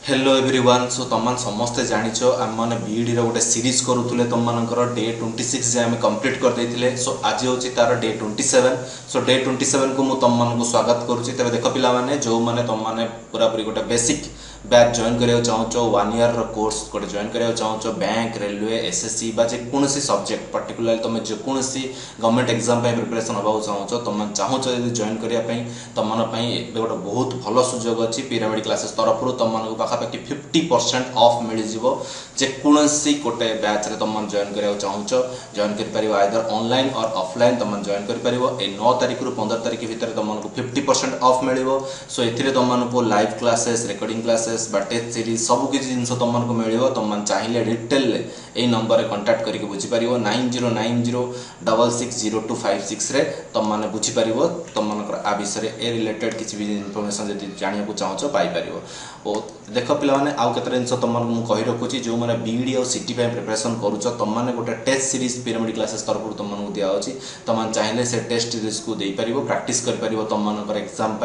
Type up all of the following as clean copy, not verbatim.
Hello everyone. सो तुम समस्ते जानिछ आम मैंने बीईडी गोटे सीरीज करूँ तुम मानकर डे 26 जे आम कंप्लीट कर देथिले। सो आज हूँ तार डे 27। सो डे 27 को तुम मानक स्वागत करुच्ची। तेज देख पे जो मैंने तुम मैंने पूरापूरी गोटे बेसिक बैच जॉइन करा चाहो 1 ईयर कोर्स गोटे जॉइन करा चाहो बैंक रेलवे एसएससी बा जेकोसी सब्जेक्ट पर्टिकुलर तुम जेकोसी गवर्नमेंट एग्जाम प्रिपरेशन होगा चाहो तुम चाहो जॉइन करने तुम गोटे बहुत भल सुजोग अच्छी पिरामिड क्लासेस तरफ तुम पाखापाखि 50% ऑफ मिल जेकोसी गोटे बैच रे तुम जॉइन करा चाहो जॉइन कर आइदर ऑनलाइन और ऑफलाइन तुम जॉइन कर 9 तारिख रु 15 तारिख भितर तुमको 50% ऑफ मिल। सो ए तुमको live classes recording classes test series सब किसी जिन तुमको मिल तुम चाहिए डिटेल यही नंबर कांटेक्ट करके बुझीपर 9090660256 तुम मैंने बुझीपर तुम आ विषय ए रिलेटेड किसी भी इनफॉरमेशन जब जानने चाहो पाइपर। और देख पे आउ के जिन तुमको कही रखुच्छी जो मैंने बीईडी और सीटी प्रिपरेशन करुच तुम मैंने गोटे टेस्ट सीरीज पिरामिड क्लासेस तरफ तुमको दिखाई तुम चाहिए से टेस्ट सीरीज को देपर प्राक्ट कर तुम एग्जाम।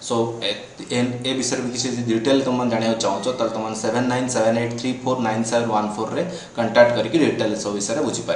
सो ए विषय भी किसी डिटेल तुम जाना चाहो तुम 7978349714 कंटाक्ट करके डिटेल सब विषय बुझीपर।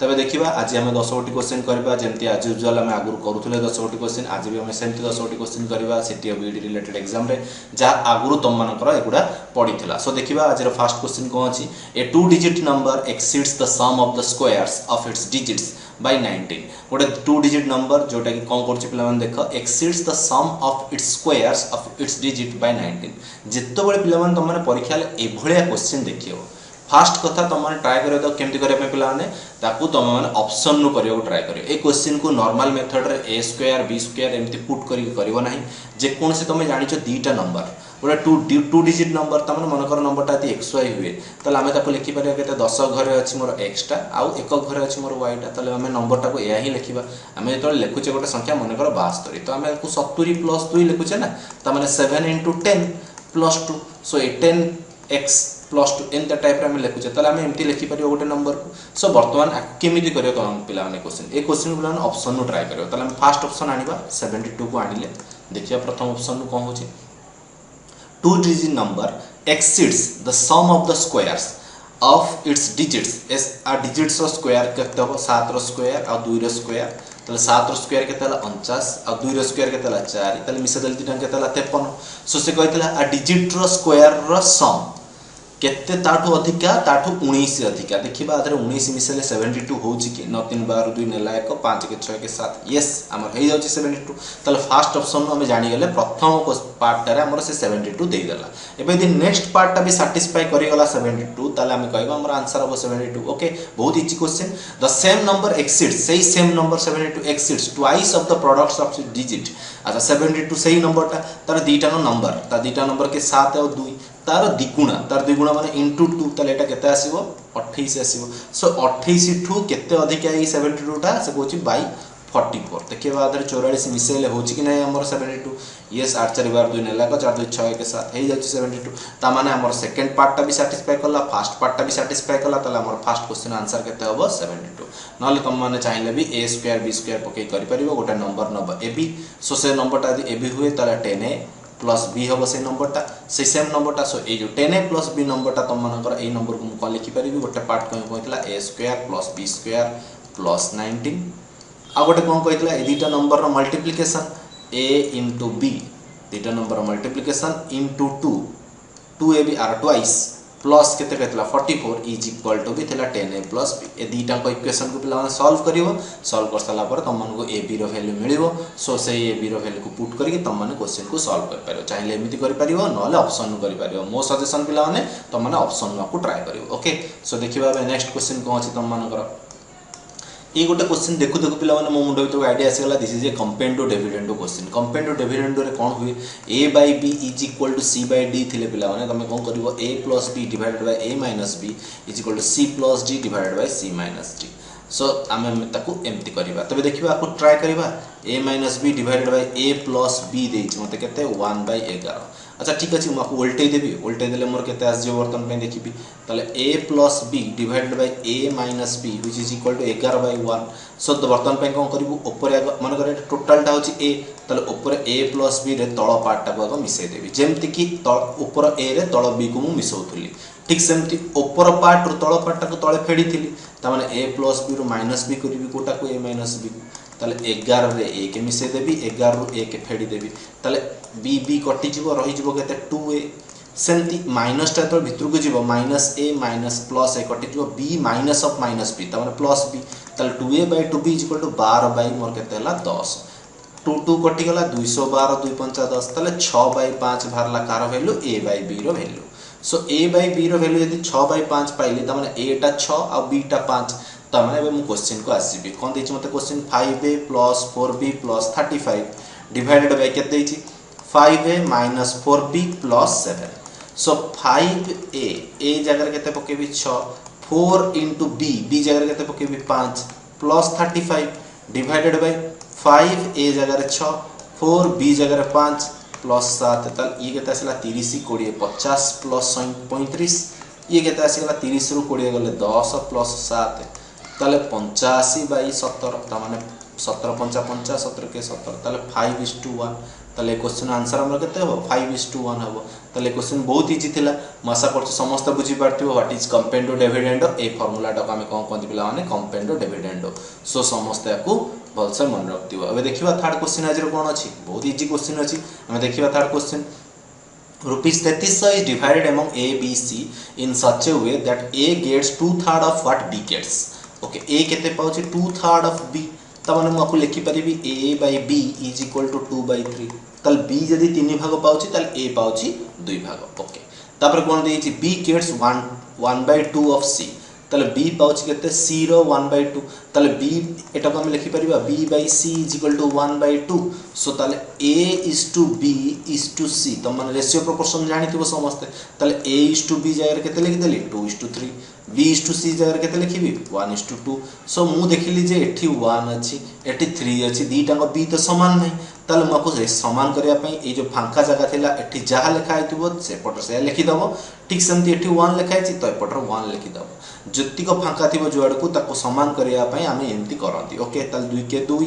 तेज देखा आज आम 10 गोटी क्वेश्चन करवा जमी आज यूजुआल आम आगुरी करूँ 10 गोटी क्वेश्चन आज भी आम सेमती 10 गोटी क्वेश्चन करवा सीटी और बीईडी रिलेटेड एग्जाम जहाँ आगुरी तुम मानकर एगुड़ा पड़ा। सो देखा आज फास्ट क्वेश्चन कौन अच्छी a 2 digit number exceeds the sum of the squares of its digits by 19 गोटे 2 डिजिट नंबर जोटा कि कौन कर देख exceeds the sum of its squares of its digit by 19 जिते बड़े पे तुम परीक्षा एभलिया क्वेश्चन देख फास्ट कथा तुम ट्राए कर केमती पे तुम मैंने ऑप्शन रू करने ट्राए कर क्वेश्चन को नॉर्मल मेथड रे ए स्क्वायर बी स्क्वायर एमती पुट करना जेकोसी तुम जान 2टा नंबर गोटे 2 डिजिट नंबर तमें मनकर नंबरटा यदि एक्स वाई हुए तो आम लिखिपर के 10 घरे अच्छी मोर एक्सटा आउ 1 घरे अच्छी मोर वाईटा तो आम नंबरटा को यह ही लिखा आम जो लिखुचे गोटे संख्या मनकर 72 तो आम 70 + 2 लिखुचे ना तो मैंने 7 × 10 + 2 सो 10x + 2 एंता टाइप आम लिखुचे तो आम एमती लिखिपर गोटे नंबर को। सो बर्तमान केमी कर पे क्वेश्चन ए क्वेश्चन को पे ऑप्शन ट्राए कर फास्ट ऑप्शन आने 72 को आनिले देखिए प्रथम ऑप्शन कौन हो 2 digit number exceeds the sum of the squares of its digits एस आ डिजिट्स स्क्वायर केते हो 7 रो स्क्वायर और 2 रो स्क्वायर तले 7 रो स्क्वायर केते 49 और 2 रो स्क्वायर केते 4 तले मिसे दल दिटा केते 53। सो से कहतला आ डिजिट रो स्क्वायर रो सम केते ताठू अधिका ताठू 19 अधिका देखिबा आधरे 19 मिसेले 72 होची कि 9 3 12 2 नेला 1 5 के 6 के 7 यस हमर हे जाउची 72 तले फास्ट ऑप्शन हम जानि गेले प्रथम पार्ट टारे हमर से 72 देई देला। एबे यदि नेक्स्ट पार्ट टा भी सैटिस्फाई करि गला 72 तले हम कहबा हमर आंसर हो 72। ओके बहुत easy question the same number exceeds सही same number 72 exceeds twice of the products of digit. अच्छा 72 सही नंबर टा तार दीटा नंबर ता दीटा नंबर के 7 और 2 तार द्विगुणा माने इंटू 2 ताले एटा केते आसीबो 28 आसीबो। सो 28 ठू केते अधिका ई 72 टा से कोची बाय 44 देखिए आधर 44 मिसेले होची कि नै हमर 72 यस 8 4 बार 2 नेला को 4 2 6 के साथ हे जाची 72 ता माने हमर सेकंड पार्ट टा भी सैटिस्फाई करला फर्स्ट पार्ट टा भी सैटिस्फाई करला ताले हमर फर्स्ट क्वेश्चन आंसर केते होबो 72। नले तुम माने चाहिए भी a स्क्वायर b स्क्वायर पके करि परिबो गोटे नंबर नब ab। सो से नंबर टा यदि ab हुए ताले 10a प्लस बी हम से नंबरटा से सेम नंबरटा। सो ये जो 10a + b नंबरटा तुम मानकर ए नंबर को कौन लिखिपर गोटे पार्ट कौन कहला a स्क्वायर + b स्क्वायर + 19 आ गोटे कौन कहला ए दुटा नंबर रो मल्टीप्लिकेशन a * b दुटा नंबर मल्टीप्लिकेशन * 2 2ab आर ट्वाइस प्लस केते कहला 44 इज इक्वल टू भी थला 10a + b ए दुटा को इक्वेशन को पिला सॉल्व करिवो सॉल्व कर साला पर तुम मानको ab रो वैल्यू मिलिवो। सो से ab रो वैल्यू को पुट करके तुम माने क्वेश्चन को सॉल्व कर पारो चाहे एमिति कर पारिवो नले ऑप्शन नु कर पारिवो। मो सजेशन पिला माने तुम माने ऑप्शन को ट्राई करिवो। ओके सो देखिबा नेक्स्ट क्वेश्चन कोन अछि तुम मानकर ये गोटे क्वेश्चन देखु देखु पिला माने मो मुंड भीतर आईडिया आसीगला this is a componendo dividendo question. Componendo dividendo रे कोन हुए a/b = c/d थिले पिला माने तमे कोन करिवो a + b divided by a - b = c + d divided by c - d। सो आमे ताकू एम्ति करबा तबे देखिबा आपको ट्राई करबा a - b divided by a + b देछि मते केते 1/11 अच्छा ठीक अच्छे मुझे उल्टे देवी उल्टे देले मोर केते आसो बर्तमान पे देखिए ताले a plus B divided by a minus B which is equal to 11/1 so बर्तमान पे कौन करू ऊपर मन कर टोटालटा हूँ a ताले ऊपर a प्लस बी रे तल पार्टा को आग मिसई देवी जमती कि ऊपर a रे तल b को मुझे मिसाऊली ठीक सेमती ऊपर पार्ट रु तल पार्टा को तले फेड़ी थी ताने a प्लस बी रु माइनस बी करी कोटा को a माइनस बी ताले 11 रे a के मिसई देवी 11 रु a के फेड़ी देवी ताले बी बी कटि जीव रही जीव केते 2a सेमती माइनस टा तो भितर को जीव minus a minus plus a कटि जीव b minus of minus b ताने प्लस b ताले 2a/2b = 12 बाय मोर केते हला 10 2 कटि गला 212 2 5 10 ताले 6/5 बाहरला कार वैल्यू a/b रो वैल्यू सो a/b रो वैल्यू यदि 6/5 पाइली ताने a टा 6 आ b टा 5 ताने एबे मु क्वेश्चन को आसीबी कोन देछि मते question 5a + 4b + 35 divided by केते देछि 5a - 4b + 7 so 5a a जगह केते पकेबी 6 4 * b b जगह केते पकेबी 5 + 35 डिवाइडेड बाय 5 a जगह 6 4 b जगह 5 + 7 ताल ये केते आसला 30 20 50 + 35 ये केते आसीगला 30 रु 20 गले 10 + 7 ताले 85/17 ता माने 17 5 50 17 के 17 ताले 5:1 ताले क्वेश्चन आंसर हमर केते हो 5:1 हो ताले क्वेश्चन बहुत इजी थिला आशा करछ समस्त बुझी पारथिबो what is componendo dividendo a formula टा हम कोन कोन पिला माने कंपेंडो डिविडेंडो सो समस्त याकू भल से मन रखथिबो अबे देखिबा थर्ड क्वेश्चन आज रो कोन अछि बहुत इजी क्वेश्चन अछि हम देखिबा third question ₹3300 is divided among A, B, C in such a way that A gets 2/3 of what B gets. Okay, A केते पाउची 2/3 of B तमाने मु आपको लिखि परिबी A/B is equal to 2/3 तल B यदि 3 भाग पाउची तल A पाउची 2 भाग ओके तापर कोन देइची B gets 1/2 of C तल B पाउची केते C रो 1/2 तल B एटा को हम लिखि परिबा B/C is equal to 1/2 सो तल A is to B is to C त माने रेशियो प्रोपोर्शन जानिथिबो समस्त तल A is to B जगह केते लिखि देली 2:3 B is to C जगह केते लिखिबी 1:2 सो मु देखिली जे एठी 1 अछि एठी 3 अछि दीटांग B तो समान नै तल मको समान करिया पई ए जो फांका जगह थिला एठी जहा लिखा आइतिबो से पटर से लिखि दबो ठीक सेमती एठी 1 लिखा आइछि तो पटर 1 लिखि दबो जत्तिको फांका थिबो जोड़ को ताको समान करिया पई आमे एंती करंती ओके तल 2 के 2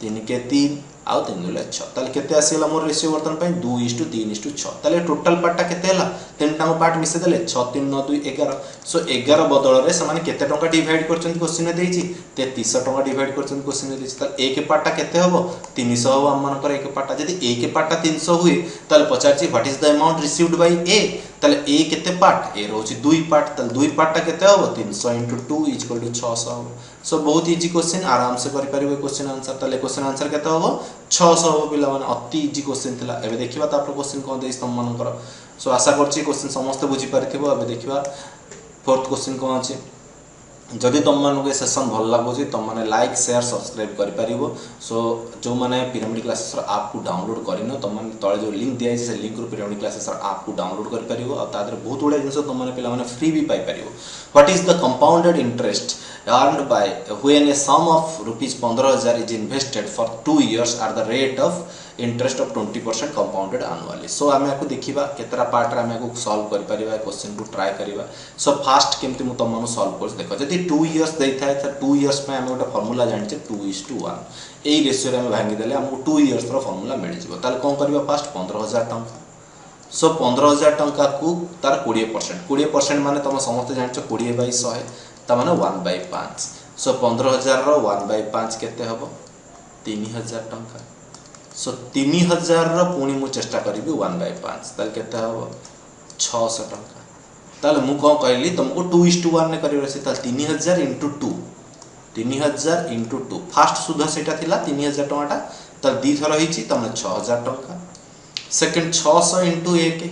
3 के 3 आउ 3 गुले 6 तल केते आसीला मोर रेशियो वर्तन पई 2:3:6 तल टोटल पार्ट केते हला तीनटा पार्ट मिसे देले 6 3 9 2 11 सो 11 बदल रे समान केते टंका डिवाइड करचंती क्वेश्चन में देइची 3300 टंका डिवाइड करचंती क्वेश्चन में देइची तल एक पार्ट केते हबो 300 हबो हम मन कर एक पार्ट जदी एक पार्ट 300 हुए तल पचारची what is the amount received by A तल A केते पार्ट A रोची 2 पार्ट तल 2 पार्ट केते हबो 300 * 2 = 600 हबो सो बहुत इजी क्वेश्चन आराम से करि परिबो क्वेश्चन आंसर तले क्वेश्चन आंसर केते हबो 600 हबो पिला माने अति इजी क्वेश्चन थिला एबे देखिबा तापर क्वेश्चन कोन देइस तम मन कर सो आशा करछि क्वेश्चन समस्त बुझी पारथिबो एबे देखिबा फोर्थ क्वेश्चन कोन अछि जदि तुम मान को सेशन भल लागुची तुम माने लाइक शेयर सब्सक्राइब करि परिबो सो जो माने पिरामिड क्लासेस ऐप को डाउनलोड करिनो तुम माने तळे जो लिंक दिया से लिंक रो पिरामिड क्लासेस ऐप को डाउनलोड करि परिबो आ तादर बहुत उडा जिंस तुम माने पिला माने फ्री भी पाई परिबो what is the compounded interest earned by when a sum of ₹15,000 is invested for 2 years at the rate of interest of 20% compounded annually so आमे को देखिबा केतरा पार्ट रे आमे को सॉल्व करि परिबा क्वेश्चन को ट्राई करिबा सो फास्ट केमति मु तम मानु सॉल्व कर देखो जदी 2 इयर्स देइथाय त 2 इयर्स में आमे ओटा फार्मूला जानि 2:1 एई रेशियो रे आमे भांगी देले हमको 2 इयर्स रो फार्मूला मिलि जिवो ताल कोन करिबा फास्ट 15,000 टंका सो 15,000 टंका को तार 20% माने तम समस्त जानि 20/100 ता माने 1/5 सो 15,000 रो 1/5 केते हबो 3,000 टंका सो 3,000 रो पुनी मु चेष्टा करिबी 1/5 ताल केते हबो 600 टंका ताल मु को कहली तुमको 2:1 ने करियो से ताल 3,000 * 2 3,000 * 2 फास्ट सुधा सेटा थिला 3,000 टंका ताल दी थर हिची तमने 6,000 टंका सेकंड 600 * 1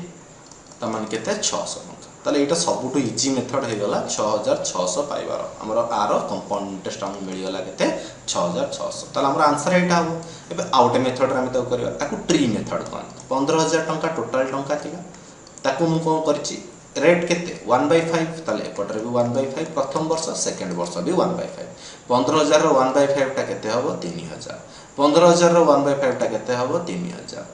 तमन केते 600 ताले एटा सबुटो इजी मेथड हे गला 6600 पाइबार हमर आर कंपाउंड इंटरेस्ट हम मिल गला केते 6600 ताले हमर आंसर एटा हो एबे आउट मेथड रे हम तो करबा ताकू ट्री मेथड कोन 15,000 टंका टोटल टंका थिला ताकू मु कोन करछि रेट केते 1/5 ताले एपटर भी 1/5 प्रथम वर्ष सेकंड वर्ष भी 1/5 15,000 रो 1/5 टा केते हबो 3,000 15,000 रो 1/5 टा केते हबो 3,000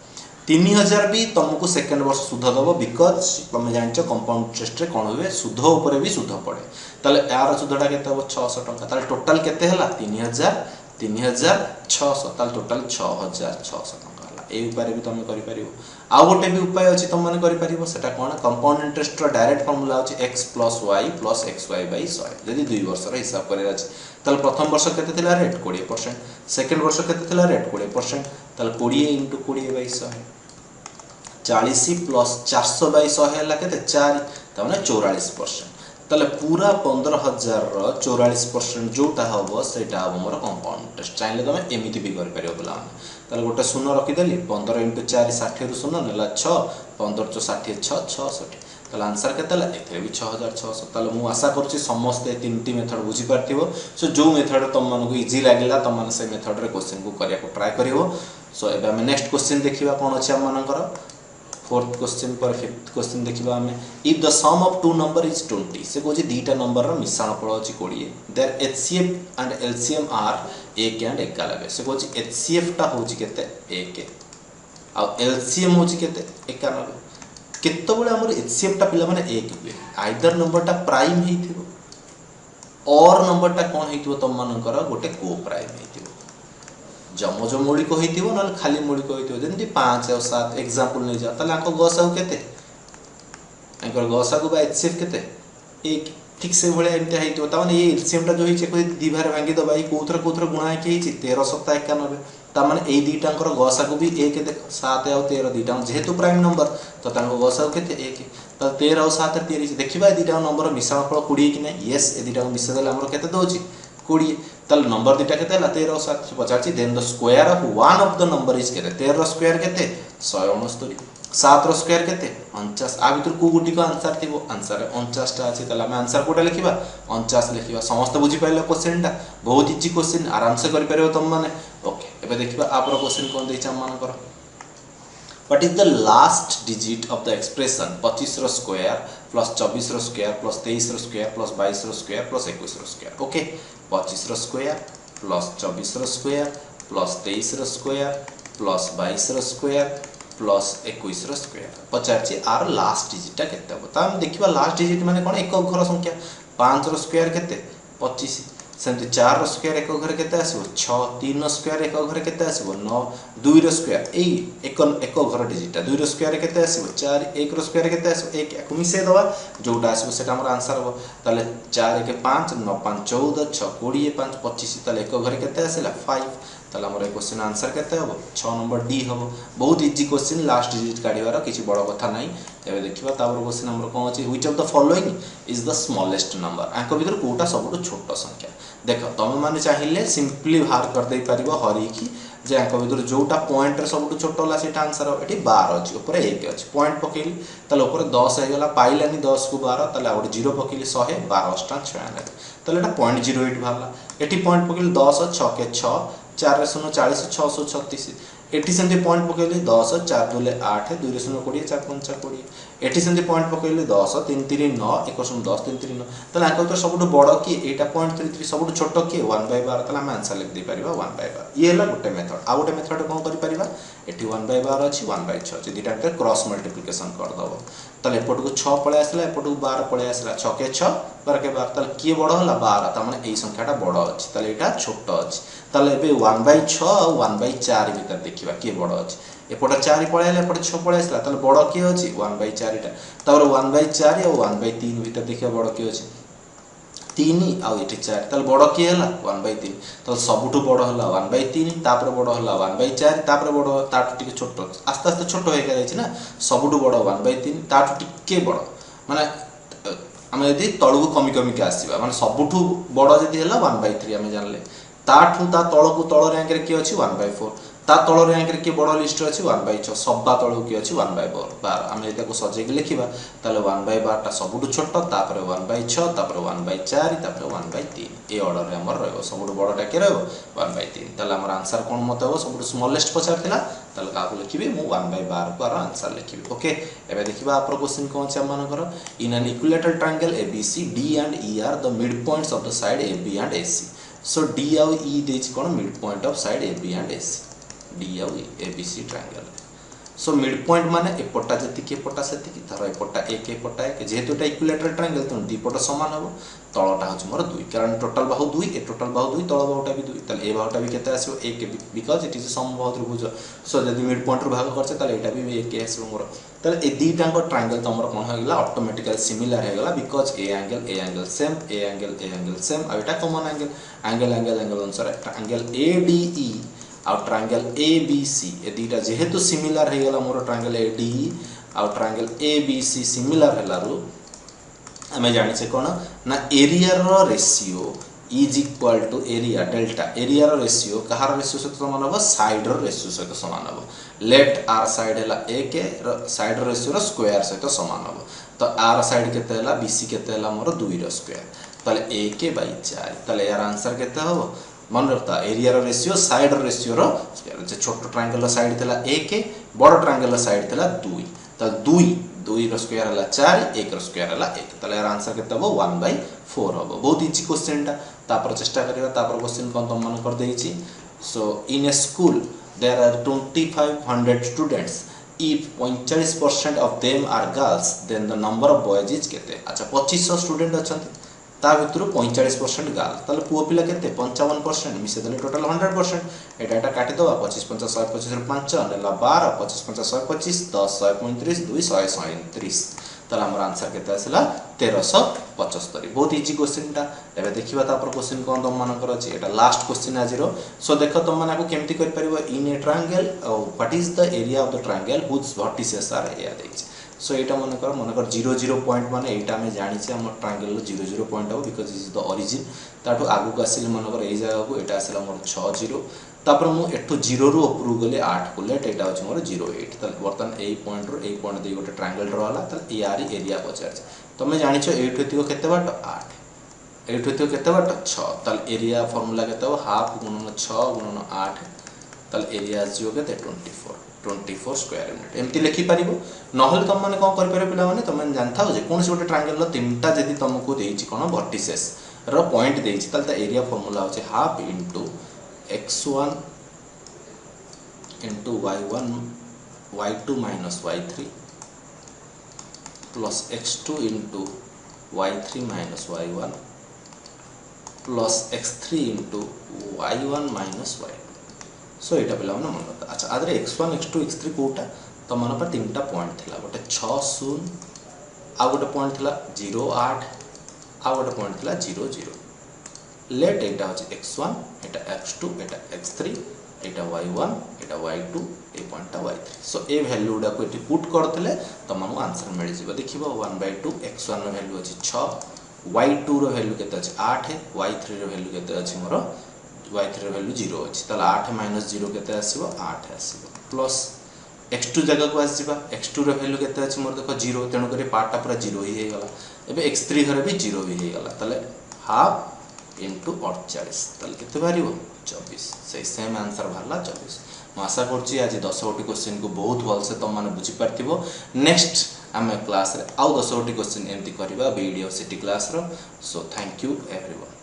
3000 भी तुमको सेकेंड वर्ष सुध दब बिकज तुम जान कंपाउंड इंटरेस्ट कौन हुए सुध उपर भी सुध पड़े ताले यार सुधटा के 600 टंका ताले टोटाल केते हला 3600 ताले टोटाल 6600 टंका हला ए उपाय भी तुम करि परिबो आ गोटे भी उपाय अछि तुम माने करि परिबो सेटा कोन कंपाउंड इंटरेस्ट रो डायरेक्ट फार्मूला अछि x + y + xy / 100 यदि 2 वर्ष रो हिसाब करे अछि ताले प्रथम वर्ष केते थिला रेट 20% सेकंड वर्ष केते थिला रेट 20% ताले 20 * 20/100 40 + 400/100 हला केते 4 त माने 44% ताले पूरा 15000 रो 44% जोटा हबो सेटा हबो मोर कंपाउंड इंटरेस्ट चाहिले तमे एमिति भी कर परियो बोला ताले गोटे शून्य रखि देली 15 * 4 60 रु शून्य नेला 6 15 * 60 6 66 ताले आंसर केतला एथे भी 6600 ताले मु आशा करछि समस्त तीनटी मेथड बुझी पारथिबो सो जो मेथड तुम मानको इजी लागिला तुम माने से मेथड रे क्वेश्चन को करिया को ट्राई करिवो सो एबे हम नेक्स्ट क्वेश्चन देखिबा कोन अछि हम मानकर फोर्थ क्वेश्चन पर फिफ्थ क्वेश्चन देखिबा हमें if the sum of two number is 20 से कोची दीटा नंबर रो मिश्रण फल अछि 20 their HCF and LCM are 1 and 91 से कोची एचसीएफ टा होची केते 1 आ एलसीएम होची केते 91 केतो बळे हमर एचसीएफ टा पिला माने 1 हुए आइदर नंबर टा प्राइम हेथिबो और नंबर टा कोन हेथिबो तम मानकर गोटे को प्राइम हेथिबो जमज मौलिक होइतिबो न खाली मौलिक होइतिबो जेंति 5 और 7 एग्जांपल नै जा तले आको गसाउ केते आको गसाउ बा एचसीएफ केते एक ठीक से भले एंते हेइतिबो त माने ए एलसीएम टा जो हिचे कोइ दी भार भांगी दबा ई कोथर गुणा के हिची 1391 त माने ए दीटांकर गसाउ भी 1 देख 7 और 13 दीटा जेहेतु प्राइम नंबर तो तांको गसाउ केते 1 त 13 और 7 30 देखिबा दीटा नंबर मिश्रण फल 20 कि नै यस ए दीटा मिश्रण देला हमर केते दोची 20 तल नंबर दीटा केते ला 13 और 7 50 then the square of one of the number is केते 13 रो स्क्वायर केते 169 7 रो स्क्वायर केते 49 आ भीतर को गुटी को आंसर थिबो आंसर 49 टा अछि तला हम आंसर कोटा लिखिबा 49 लिखिबा समस्त बुझी पाइले क्वेश्चन टा बहुत इजी क्वेश्चन आराम से करि परबो तुम माने ओके एबे देखिबा आपर क्वेश्चन कोन दै छ मान कर what is the last digit of the expression 25 रो स्क्वायर प्लस 24 रो स्क्वायर प्लस 23 रो स्क्वायर प्लस 22 रो स्क्वायर प्लस 21 रो स्क्वायर ओके 25 रो स्क्वायर प्लस 24 रो स्क्वायर प्लस 23 रो स्क्वायर प्लस 22 रो स्क्वायर प्लस 21 रो स्क्वायर पचारछि आर लास्ट डिजिट केते हो त हम देखिबा लास्ट डिजिट माने कोन एक अक्षर संख्या 5 रो स्क्वायर केते 25 सेंति 4 रो स्क्वायर एक अक्षर केते आसीबो 6 3 रो स्क्वायर एक अक्षर केते आसीबो 9 2 रो स्क्वायर ए एक अक्षर डिजिट 2 रो स्क्वायर केते आसीबो 4 1 रो स्क्वायर केते आसीबो 1 एक मिसे दवा जोटा आसीबो सेटा हमर आंसर हो ताले 4 1 5 9 5 14 6 20 5 25 ताले एक अक्षर केते आसीला 5 ताले हमर क्वेश्चन आंसर केते हो 6 नंबर डी हो बहुत इजी क्वेश्चन लास्ट डिजिट काढिवार किछि बड़ कथा नै एबे देखिबा तापर क्वेश्चन हमर कोन अछि which of the following is the smallest number आंको भीतर कोटा सबटु छोट संख्या देख तुम माने चाहिए सिंपली बाहर कर दे परिबो हरि की जे आंको भीतर जोटा पॉइंट रे सबटु छोट होला सेटा आंसर एठी 12 अछि ऊपर 1 अछि पॉइंट पकेली तले ऊपर 10 हे गेला पाइलानी 10 को 12 तले और 0 पकेली 100 12 अष्टा 96 तले एटा 0.08 भाला एठी पॉइंट पकेली 10 6 के 6 4 रे 0 40 636 एठी सेंती पॉइंट पकेली 10 4 2 8 2 रे 0 20 4 5 20 एठी सेंती पॉइंट पकेली 10 3 3 9 1 10 3 3 9 तले आको तो सबटु बड़ की एटा 0.33 सबटु छोट की 1/12 तले हम आंसर लिख दे परिबा 1/12 ये हला गोटे मेथड आ गोटे मेथड कोन करि परिबा एठी 1/12 अछि 1/6 अछि दिटा के क्रॉस मल्टीप्लिकेशन कर दबो तले एपट को 6 पळे आसला एपट को 12 पळे आसला 6 के 6 12 के 12 तले की बड़ होला 12 त माने एई संख्याटा बड़ अछि तले एटा छोट अछि तले बे 1/6 और 1/4 भीतर देखिबा की बड़ अछि एपट 4 पळे आले एपट 6 पळे आसला तले बड़ की अछि 1/4 टा तबर 1/4 और 1/3 भीतर देखिबा बड़ की अछि 3 आ एठी 4 तले बड़ की हला 1/3 तले सबटु बड़ हला 1/3 तापर बड़ हला 1/4 तापर बड़ ताटु टिके छोट आस्ते आस्ते छोट होय गेलै छी ना सबटु बड़ 1/3 ताटु टिके बड़ माने हम यदि तळगु कमी कमी के आसीबा माने सबटु बड़ जदि हला 1/3 हम जानले ताठू ता तळकु तळ रैंक रे की अछि 1/4 ता तळ रैंक रे की बड़ लिस्ट अछि 1/6 सबबा तळकु की अछि 1/12 हम एटा को सजे के लिखिबा ताले 1/12 ता सबटु छोट तापर 1/6 तापर 1/4 तापर 1/3 ए ऑर्डर रे हमर रहबो सबटु बड़टा के रहबो 1/3 ताले हमर आंसर कोन मत हो सबटु स्मॉलेस्ट पचार थिला ताले का को लिखिबे मु 1/12 को आंसर लिखिबे ओके एबे देखिबा आपरो क्वेश्चन कोन छै हम मानकर in an equilateral triangle ABC D and E are the midpoints of the side AB and AC so D और E देछि कोन mid point of side AB and AC D और E ABC triangle so mid point माने एपटा जति एपटा सेति धर एपटा एपटा एक जेहेतु एटा इक्विलैटरल ट्रायंगल तो दीपट समान हो तळटा होछ मोर 2 कारण टोटल बाहु 2 ए टोटल बाहु 2 तळ बाहुटा भी 2 तले ए बाहुटा भी केते आसीबो 1 बिकॉज़ इट इज समबाहु त्रिभुज सो जदि मिड पॉइंट रो भाग करछे तले एटा भी 1 आसीबो मोर तले ए दीटांग ट्रायंगल तमर कोन हो गेला ऑटोमेटिकली सिमिलर हो गेला because A angle same A angle same आ एटा कॉमन एंगल अनुसार ट्रायंगल ADE आ ट्रायंगल ABC ए दीटा जेहेतु सिमिलर हो गेला मोर ट्रायंगल ADE आ ट्रायंगल ABC सिमिलर हेलारु हमें जानि से कोन ना एरिया रो ratio is equal to area delta area रो रेशियो कहार रेशियो सहित समान हो साइड रो रेशियो सहित समान हो लेफ्ट आर साइड हैला a के साइड रो रेशियो रो स्क्वायर सहित समान हो तो आर साइड केते हैला BC केते हैला मोर 2 रो स्क्वायर तले a के बाय 4 तले यार आंसर केते हो मन रखता एरिया रो रेशियो साइड रो रेशियो रो स्क्वायर जे छोटो ट्रायंगल रो साइड थला a के बड़ ट्रायंगल रो साइड थला 2 त 2 रो स्क्वायर हला 4 1 रो स्क्वायर हला 1 तले यार आंसर केते हो 1/4 हो बहुत इजी क्वेश्चन टा तापर चेष्टा करिवा तापर क्वेश्चन कोन तुम मन कर देइची so in a school there are 2500 students if 45% of them are girls then the number of boys is केते अच्छा 2500 स्टूडेंट अछंती ता भितरु 45% गर्ल ताले पुओ पिला केते 55% मिसे देले टोटल 100% एटा एटा काटि दवा 25 50 125 रो 5 नेला 12 25 50 125 10 135 2 139 ताले हमर आंसर केते आसला 1375 बहुत इजी क्वेश्चन टा एबे देखिबा तापर क्वेश्चन कोन तुम मानकर अछि एटा लास्ट क्वेश्चन आजिरो सो देखो तुम माने को केमति कर परिबो in a triangle what is the area of the triangle which vertices are area देछि सो एटा मनकर 0 0 पॉइंट माने एटा में जानि छै हम ट्रायंगल रो 0 0 पॉइंट हो बिकॉज़ इज द ओरिजिन ताठो आगु को आसिल मनकर ए जगह को एटा आसला मोर 6 0 तापर मु एठो 0 रु ऊपर गले 8 को लेट एटा होछ मोर 08 त वर्तन ए पॉइंट रो ए पॉइंट दे गोटे ट्रायंगल ड्रा होला त एआर एरिया पचार तमे जानि छ एठो तिको केते बाट 8 एठो तिको केते बाट 6 त एरिया फार्मूला केते हो हाफ गुणन 6 गुणन 8 त एरिया जियो केते 24 स्क्वायर यूनिट एमती लिखि परिबो नहले तुम माने कोन कर परिबो पिला माने तुम जानथाओ जे कोन से गोटे ट्रायंगल रो तीनटा जदी तुमको देइछि कोन वर्टिसेस रो पॉइंट देइछि त एरिया फार्मूला होचे half into x1 into y1 y2 minus y3 plus x2 into y3 minus y1 plus x3 into y1 minus y2 सो एटा पिला मन मन रखता अच्छा आदरे x1 x2 x3 कोटा तो मन पर तीनटा पॉइंट थिला गोटे 6 0 आ गोटे पॉइंट थिला 0 8 आ गोटे पॉइंट थिला 0 0 लेट एटा होची x1 एटा x2 एटा x3 एटा y1 एटा y2 ए पॉइंट y3 सो ए वैल्यू डा को एटी पुट करथले तमन आंसर मिल जिवो देखिबो 1/2 x1 रो वैल्यू अछि 6 y2 रो वैल्यू केते अछि 8 y3 रो वैल्यू केते अछि मोर y3 रो वैल्यू 0 अछि तला 8 - 0 केते आसीबो 8 आसीबो प्लस x2 जगह को आसीबा x2 रो वैल्यू केते अछि मोर देखो 0 तेनु करी पार्ट टा पूरा 0 ही हे गला एबे x3 घरे भी 0 ही हे गला तले हाफ into 48 तले केते बारिबो 24 सही सेम आंसर भरला 24 म आशा करछि आज 10 गोटी क्वेश्चन को बहुत भल से तुम माने बुझी परथिबो नेक्स्ट आमे क्लास रे आउ 10 गोटी क्वेश्चन एमती करबा वीडियो सिटी क्लास रो सो थैंक यू एवरीवन।